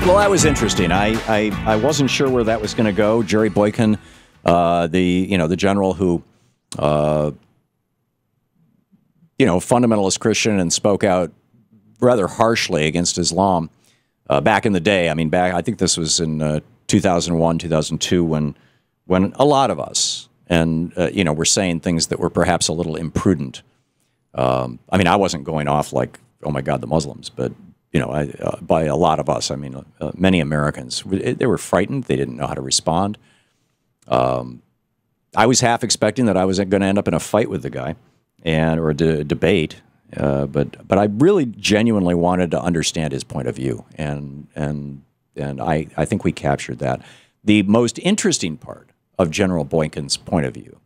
Well, that was interesting. I wasn't sure where that was going to go. Jerry Boykin, the general who, fundamentalist Christian and spoke out rather harshly against Islam back in the day. I mean, I think this was in 2001, 2002, when a lot of us were saying things that were perhaps a little imprudent. I mean, I wasn't going off like, oh my God, the Muslims, but by a lot of us, I mean, many Americans, they were frightened. They didn't know how to respond. I was half expecting that I was going to end up in a fight with the guy or a debate. But I really genuinely wanted to understand his point of view. And I think we captured that. The most interesting part of General Boykin's point of view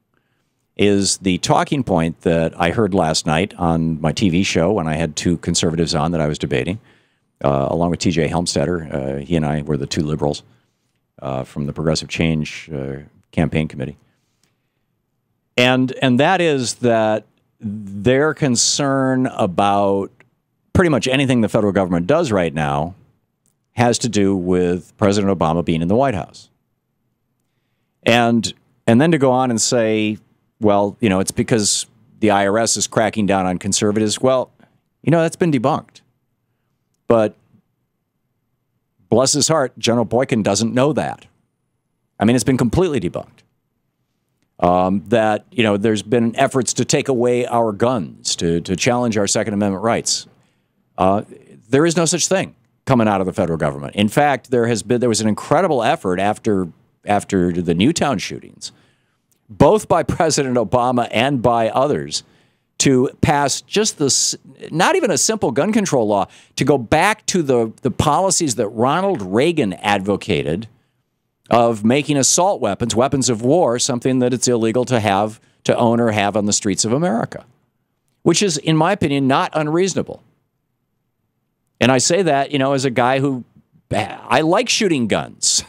is the talking point that I heard last night on my TV show when I had two conservatives on that I was debating. Along with T.J. Helmstetter. He and I were the two liberals from the Progressive Change campaign committee. And that is that their concern about pretty much anything the federal government does right now has to do with President Obama being in the White House. And then to go on and say, well, it's because the IRS is cracking down on conservatives. Well, that's been debunked. But bless his heart, General Boykin doesn't know that. I mean, it's been completely debunked. That, there's been efforts to take away our guns, to challenge our Second Amendment rights. There is no such thing coming out of the federal government. In fact, there was an incredible effort after the Newtown shootings, both by President Obama and by others, to pass just this, not even a simple gun control law, to go back to the policies that Ronald Reagan advocated of making assault weapons, weapons of war, something that it's illegal to own or have on the streets of America, which is, in my opinion, not unreasonable. And I say that, as a guy who, I like shooting guns.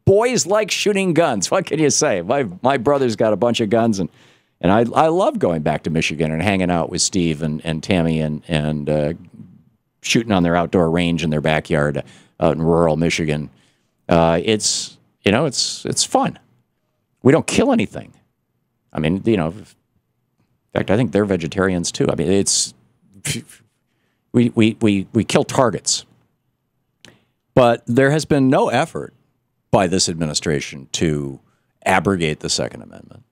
Boys like shooting guns. What can you say? My brother's got a bunch of guns, and I love going back to Michigan and hanging out with Steve and Tammy and shooting on their outdoor range in their backyard out in rural Michigan. It's fun. We don't kill anything. I mean, in fact, I think they're vegetarians too. I mean, we kill targets. But there has been no effort by this administration to abrogate the Second Amendment.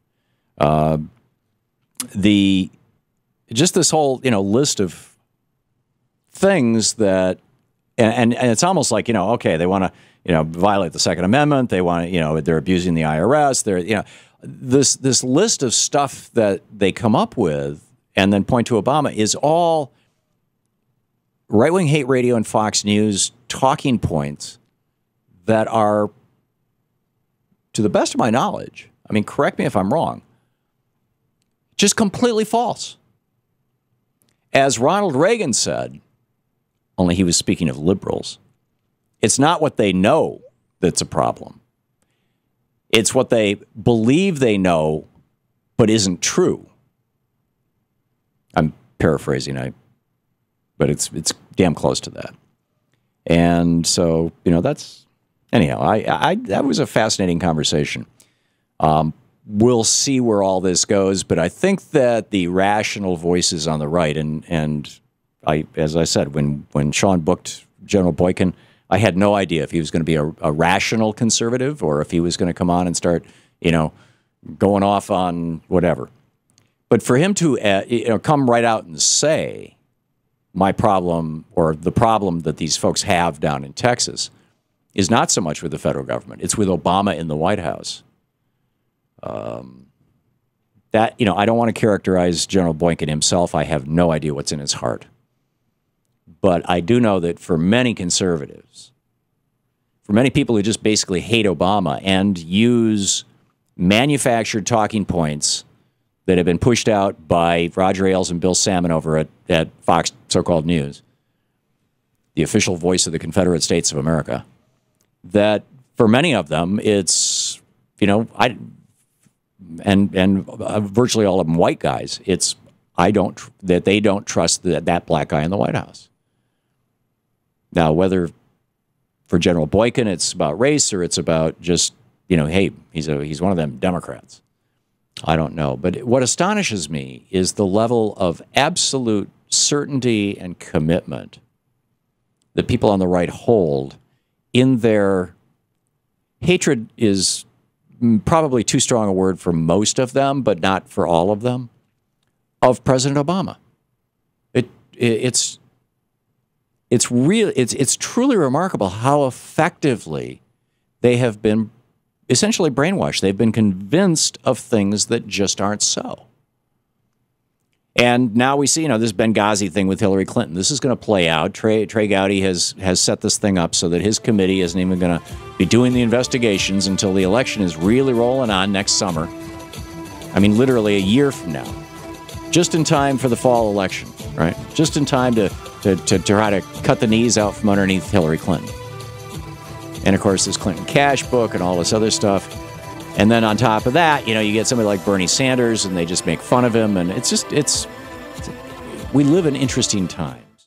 Just this whole list of things that, and it's almost like okay, they want to violate the Second Amendment. They want to they're abusing the IRS. They're this list of stuff that they come up with and then point to Obama is all right-wing hate radio and Fox News talking points that are, to the best of my knowledge, I mean, correct me if I'm wrong, just completely false. As Ronald Reagan said, only he was speaking of liberals, it's not what they know that's a problem. It's what they believe they know, but isn't true. I'm paraphrasing, but it's damn close to that. And so, that's, anyhow, that was a fascinating conversation. We'll see where all this goes, but I think that the rational voices on the right, and as I said, when Sean booked General Boykin, I had no idea if he was going to be a rational conservative or if he was going to come on and start, going off on whatever. But for him to come right out and say, my problem or the problem that these folks have down in Texas is not so much with the federal government. It's with Obama in the White House. That, I don't want to characterize General Boykin himself. I have no idea what's in his heart. But I do know that for many conservatives, for many people who just basically hate Obama and use manufactured talking points that have been pushed out by Roger Ailes and Bill Salmon over at Fox so-called News, the official voice of the Confederate States of America, that for many of them, it's, virtually all of them white guys, it's that they don't trust that black guy in the White House. Now, whether for General Boykin, it's about race, or it's about just, hey, he's one of them Democrats. I don't know. But what astonishes me is the level of absolute certainty and commitment that people on the right hold in their hatred is probably too strong a word for most of them, but not for all of them, of President Obama. It's truly remarkable how effectively they have been essentially brainwashed. They've been convinced of things that just aren't so. And now we see, this Benghazi thing with Hillary Clinton. This is going to play out. Trey Gowdy has set this thing up so that his committee isn't even going to be doing the investigations until the election is really rolling on next summer. I mean, literally a year from now. Just in time for the fall election, right? Just in time to try to cut the knees out from underneath Hillary Clinton. And, of course, this Clinton cash book and all this other stuff. And then on top of that, you get somebody like Bernie Sanders, and they just make fun of him. And we live in interesting times.